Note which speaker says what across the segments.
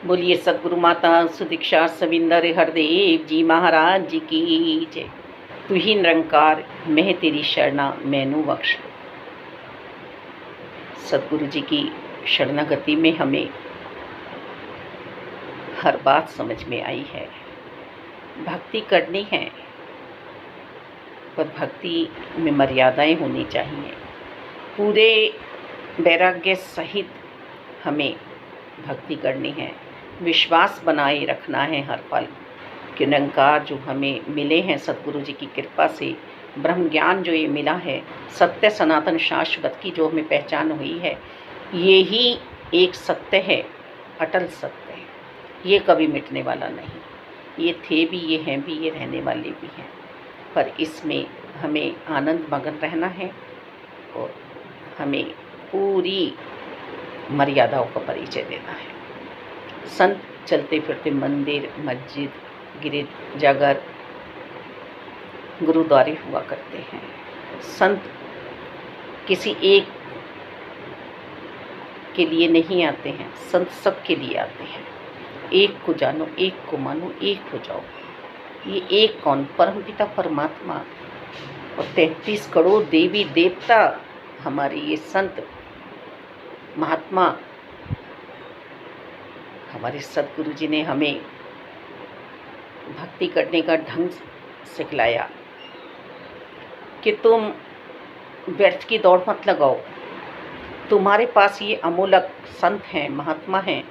Speaker 1: बोलिए सदगुरु माता सुदीक्षा सविंदर हरदेव जी महाराज जी की जय। तू ही निरंकार मैं तेरी शरणा मैनू बख्श। सदगुरु जी की शरणागति में हमें हर बात समझ में आई है। भक्ति करनी है पर भक्ति में मर्यादाएं होनी चाहिए। पूरे वैराग्य सहित हमें भक्ति करनी है। विश्वास बनाए रखना है हर पल कि निरंकार जो हमें मिले हैं सदगुरु जी की कृपा से, ब्रह्म ज्ञान जो ये मिला है, सत्य सनातन शाश्वत की जो हमें पहचान हुई है, ये ही एक सत्य है, अटल सत्य है। ये कभी मिटने वाला नहीं। ये थे भी, ये हैं भी, ये रहने वाले भी हैं। पर इसमें हमें आनंद मगन रहना है और हमें पूरी मर्यादाओं का परिचय देना है। संत चलते फिरते मंदिर, मस्जिद, गिरजाघर, गुरुद्वारे हुआ करते हैं। संत किसी एक के लिए नहीं आते हैं, संत सब के लिए आते हैं। एक को जानो, एक को मानो, एक हो जाओ। ये एक कौन? परमपिता परमात्मा और 33 करोड़ देवी देवता हमारे ये संत महात्मा, हमारे सदगुरु जी ने हमें भक्ति करने का ढंग सिखलाया कि तुम व्यर्थ की दौड़ मत लगाओ। तुम्हारे पास ये अमूलक संत हैं, महात्मा हैं,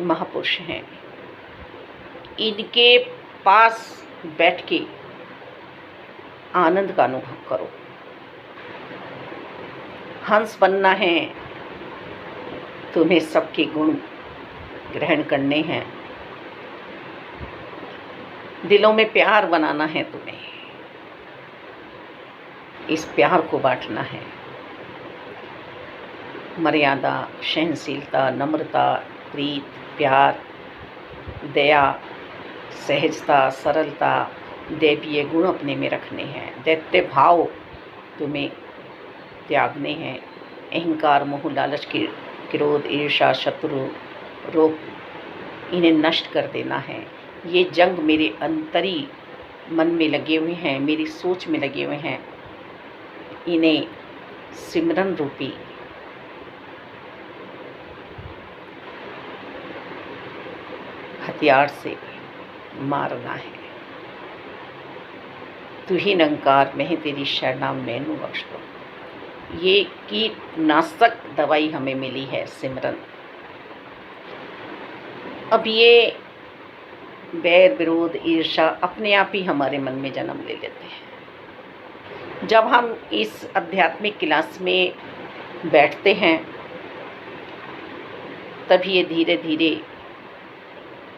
Speaker 1: महापुरुष हैं। इनके पास बैठ के आनंद का अनुभव करो। हंस बनना है, तुम्हें सबके गुण ग्रहण करने हैं। दिलों में प्यार बनाना है तुम्हें, इस प्यार को बांटना है। मर्यादा, सहनशीलता, नम्रता, प्रीत, प्यार, दया, सहजता, सरलता, दैवीय गुण अपने में रखने हैं। दैत्य भाव तुम्हें त्यागने हैं। अहंकार, मोह, लालच, क्रोध, ईर्ष्या, शत्रु, रोग, इन्हें नष्ट कर देना है। ये जंग मेरे अंतरी मन में लगे हुए हैं, मेरी सोच में लगे हुए हैं। इन्हें सिमरन रूपी हथियार से मारना है। तू ही निरंकार मैं तेरी शरणा मैनू बख्श दो। ये कीटनाशक दवाई हमें मिली है, सिमरन। अब ये बैर, विरोध, ईर्ष्या अपने आप ही हमारे मन में जन्म ले लेते हैं। जब हम इस आध्यात्मिक क्लास में बैठते हैं तब ये धीरे धीरे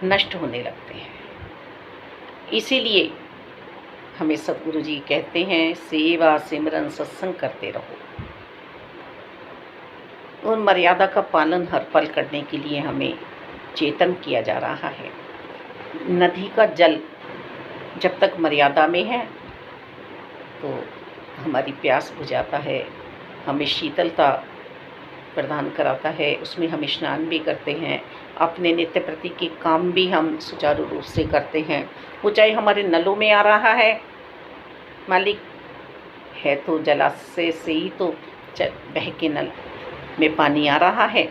Speaker 1: नष्ट होने लगते हैं। इसीलिए हमें सदगुरु जी कहते हैं, सेवा सिमरन सत्संग करते रहो। उन मर्यादा का पालन हर पल करने के लिए हमें चेतन किया जा रहा है। नदी का जल जब तक मर्यादा में है तो हमारी प्यास बुझाता है, हमें शीतलता प्रदान कराता है। उसमें हम स्नान भी करते हैं, अपने नित्य प्रति के काम भी हम सुचारू रूप से करते हैं। वो चाहे हमारे नलों में आ रहा है, मालिक है तो जलाशय से ही तो बह के नल में पानी आ रहा है।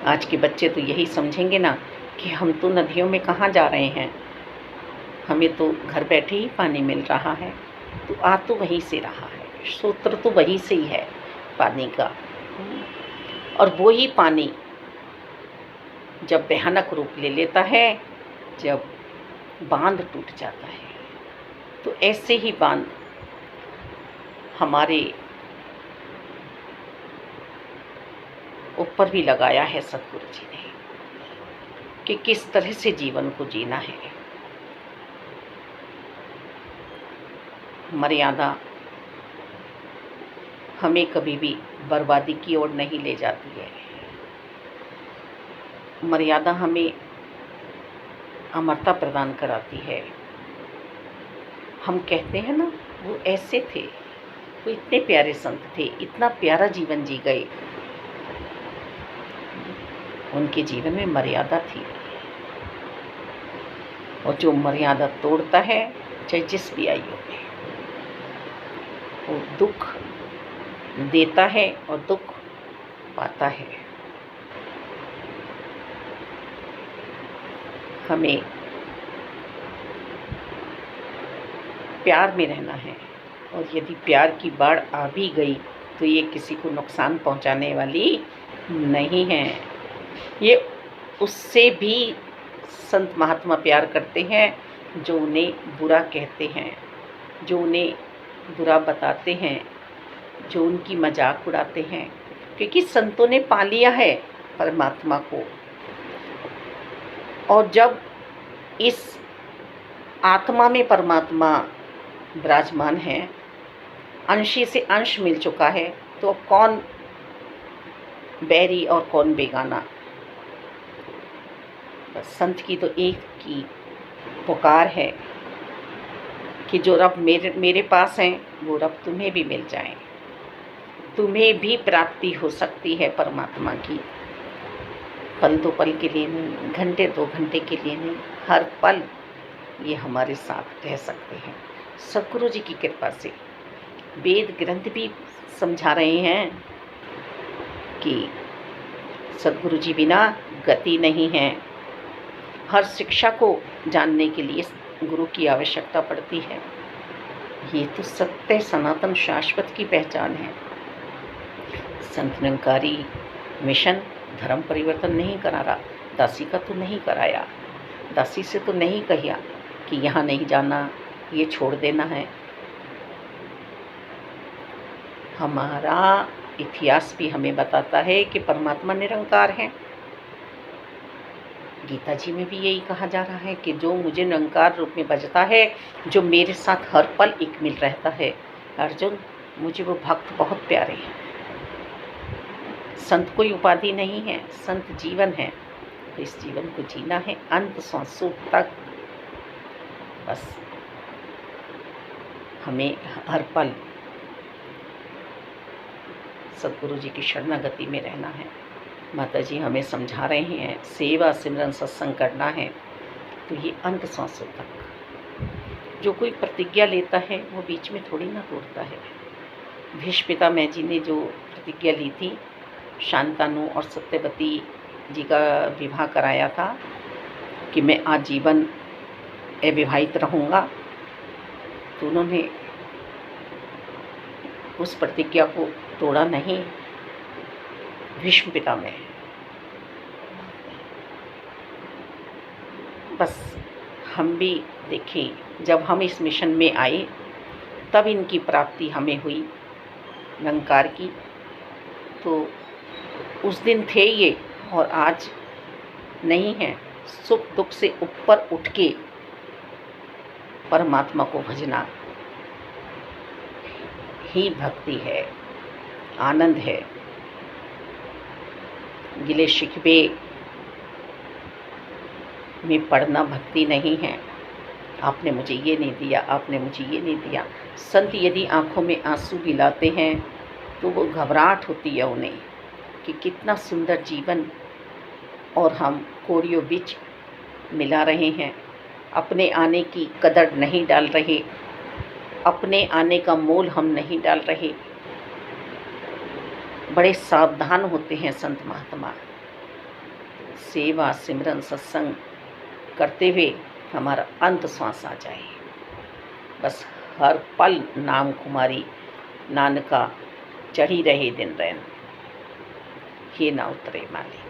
Speaker 1: आज के बच्चे तो यही समझेंगे ना कि हम तो नदियों में कहाँ जा रहे हैं, हमें तो घर बैठे ही पानी मिल रहा है। तो आ तो वहीं से रहा है, सूत्र तो वहीं से ही है पानी का। और वो ही पानी जब भयानक रूप ले लेता है, जब बांध टूट जाता है, तो ऐसे ही बांध हमारे ऊपर भी लगाया है सदगुरु जी ने कि किस तरह से जीवन को जीना है। मर्यादा हमें कभी भी बर्बादी की ओर नहीं ले जाती है। मर्यादा हमें अमरता प्रदान कराती है। हम कहते हैं ना, वो ऐसे थे, वो इतने प्यारे संत थे, इतना प्यारा जीवन जी गए। उनके जीवन में मर्यादा थी, और जो मर्यादा तोड़ता है चाहे जिस भी आयु में, वो दुख देता है और दुख पाता है। हमें प्यार में रहना है, और यदि प्यार की बाढ़ आ भी गई तो ये किसी को नुकसान पहुंचाने वाली नहीं है। ये उससे भी संत महात्मा प्यार करते हैं जो उन्हें बुरा कहते हैं, जो उन्हें बुरा बताते हैं, जो उनकी मजाक उड़ाते हैं, क्योंकि संतों ने पा लिया है परमात्मा को। और जब इस आत्मा में परमात्मा विराजमान है, अंशी से अंश मिल चुका है, तो अब कौन बैरी और कौन बेगाना। बस संत की तो एक की पुकार है कि जो रब मेरे पास हैं वो रब तुम्हें भी मिल जाए, तुम्हें भी प्राप्ति हो सकती है परमात्मा की। पल दो पल के लिए नहीं, घंटे दो घंटे के लिए नहीं, हर पल ये हमारे साथ रह सकते हैं। सद्गुरु जी की कृपा से वेद ग्रंथ भी समझा रहे हैं कि सद्गुरु जी बिना गति नहीं है। हर शिक्षा को जानने के लिए गुरु की आवश्यकता पड़ती है। ये तो सत्य सनातन शाश्वत की पहचान है। संत निरंकारी मिशन धर्म परिवर्तन नहीं करा रहा, दासी का तो नहीं कराया, दासी से तो नहीं कहा कि यहाँ नहीं जाना, ये छोड़ देना है। हमारा इतिहास भी हमें बताता है कि परमात्मा निरंकार है। गीता जी में भी यही कहा जा रहा है कि जो मुझे निरंकार रूप में बजता है, जो मेरे साथ हर पल एक मिल रहता है, अर्जुन मुझे वो भक्त बहुत प्यारे हैं। संत कोई उपाधि नहीं है, संत जीवन है। तो इस जीवन को जीना है अंत सांसों तक। बस हमें हर पल सद्गुरु जी की शरणागति में रहना है। माता जी हमें समझा रहे हैं सेवा सिमरन सत्संग करना है, तो ये अंत सांसों तक। जो कोई प्रतिज्ञा लेता है वो बीच में थोड़ी ना तोड़ता है। भीष्म पितामह जी ने जो प्रतिज्ञा ली थी, शांतनु और सत्यवती जी का विवाह कराया था कि मैं आजीवन अविवाहित रहूँगा, तो उन्होंने उस प्रतिज्ञा को तोड़ा नहीं। भीष्म पितामह बस हम भी देखें, जब हम इस मिशन में आए तब इनकी प्राप्ति हमें हुई निरंकार की। तो उस दिन थे ये और आज नहीं है। सुख दुख से ऊपर उठ के परमात्मा को भजना ही भक्ति है, आनंद है। गिले शिकवे में पड़ना भक्ति नहीं है। आपने मुझे ये नहीं दिया, आपने मुझे ये नहीं दिया। संत यदि आंखों में आंसू भी लाते हैं तो वो घबराहट होती है उन्हें कि कितना सुंदर जीवन और हम कोरियों बीच मिला रहे हैं। अपने आने की कदर नहीं डाल रहे, अपने आने का मोल हम नहीं डाल रहे। बड़े सावधान होते हैं संत महात्मा। सेवा सिमरन सत्संग करते हुए हमारा अंत श्वास आ जाए। बस हर पल नाम कुमारी नानका चढ़ी रहे दिन रैन, ये ना उतरे मालिक।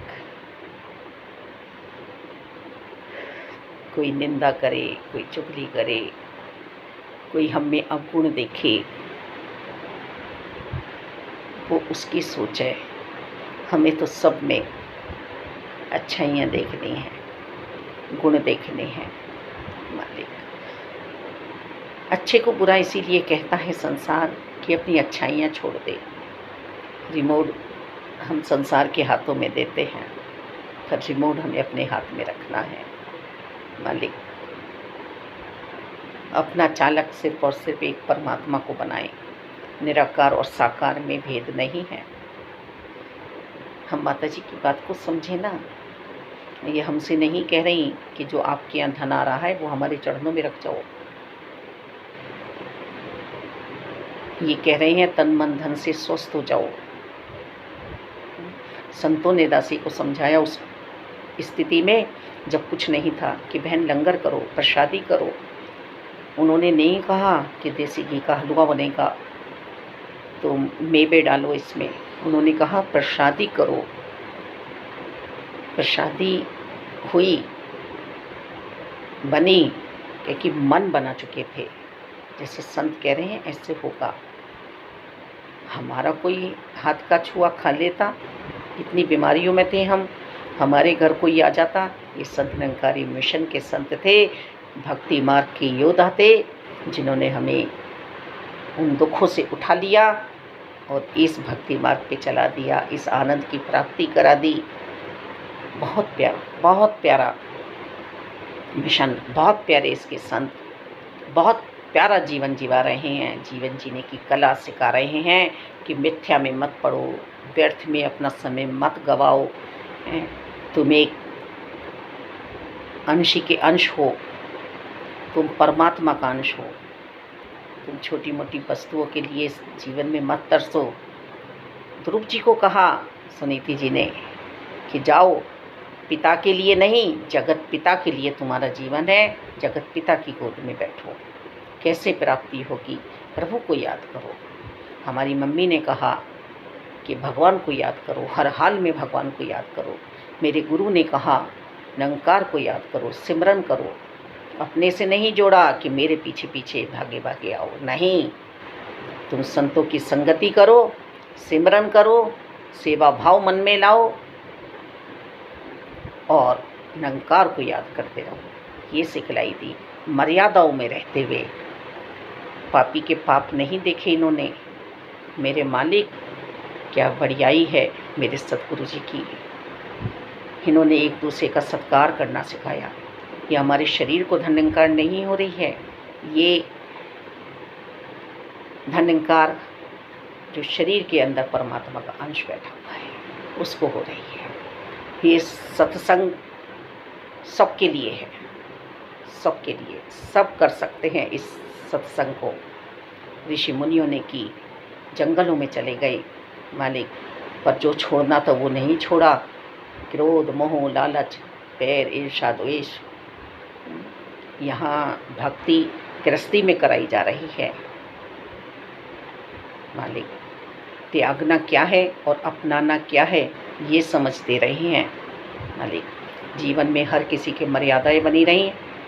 Speaker 1: कोई निंदा करे, कोई चुगली करे, कोई हम में अवगुण देखे, वो उसकी सोच है। हमें तो सब में अच्छाइयाँ देखनी हैं, गुण देखने हैं मालिक। अच्छे को बुरा इसीलिए कहता है संसार कि अपनी अच्छाइयाँ छोड़ दे। रिमोट हम संसार के हाथों में देते हैं, पर रिमोट हमें अपने हाथ में रखना है मालिक। अपना चालक सिर्फ और सिर्फ एक परमात्मा को बनाएं। निराकार और साकार में भेद नहीं है। हम माता जी की बात को समझें ना। ये हमसे नहीं कह रही कि जो आपके यहाँ धन आ रहा है वो हमारे चरणों में रख जाओ। ये कह रहे हैं तन मन धन से स्वस्थ हो जाओ। संतों ने दासी को समझाया उस स्थिति में जब कुछ नहीं था कि बहन लंगर करो, प्रसादी करो। उन्होंने नहीं कहा कि देसी घी का हलवा बनेगा तो मेवे डालो इसमें। उन्होंने कहा प्रसादी करो। प्रसादी हुई, बनी, क्योंकि मन बना चुके थे। जैसे संत कह रहे हैं ऐसे होगा। हमारा कोई हाथ का छुआ खा लेता, इतनी बीमारियों में थे हम, हमारे घर कोई आ जाता। ये संत निरंकारी मिशन के संत थे, भक्ति मार्ग के योद्धा थे, जिन्होंने हमें उन दुखों से उठा लिया और इस भक्ति मार्ग पे चला दिया, इस आनंद की प्राप्ति करा दी। बहुत प्यारा मिशन, बहुत प्यारे इसके संत, बहुत प्यारा जीवन जीवा रहे हैं। जीवन जीने की कला सिखा रहे हैं कि मिथ्या में मत पड़ो, व्यर्थ में अपना समय मत गवाओ। तुम एक अंशी के अंश हो, तुम परमात्मा का अंश हो। तुम छोटी मोटी वस्तुओं के लिए इस जीवन में मत तरसो। ध्रुव जी को कहा सुनीति जी ने कि जाओ, पिता के लिए नहीं, जगत पिता के लिए तुम्हारा जीवन है, जगत पिता की गोद में बैठो। कैसे प्राप्ति होगी? प्रभु को याद करो। हमारी मम्मी ने कहा कि भगवान को याद करो, हर हाल में भगवान को याद करो। मेरे गुरु ने कहा निरंकार को याद करो, सिमरन करो। अपने से नहीं जोड़ा कि मेरे पीछे पीछे भागे भागे आओ, नहीं। तुम संतों की संगति करो, सिमरन करो, सेवा भाव मन में लाओ और निरंकार को याद करते रहो। ये सिखलाई थी, मर्यादाओं में रहते हुए। पापी के पाप नहीं देखे इन्होंने। मेरे मालिक, क्या बढ़ियाई है मेरे सतगुरु जी की। इन्होंने एक दूसरे का सत्कार करना सिखाया। ये हमारे शरीर को धन निरंकार नहीं हो रही है, ये धन निरंकार जो शरीर के अंदर परमात्मा का अंश बैठा हुआ है उसको हो रही है। ये सत्संग सबके लिए है, सबके लिए, सब कर सकते हैं इस सत्संग को। ऋषि मुनियों ने की, जंगलों में चले गए मालिक, पर जो छोड़ना था वो नहीं छोड़ा। क्रोध, मोह, लालच, पैर, ईर्षा, द्वेष, यहाँ भक्ति गृहस्थी में कराई जा रही है। मालिक, त्यागना क्या है और अपनाना क्या है ये समझ दे रहे हैं। मालिक, जीवन में हर किसी की मर्यादाएं बनी रही,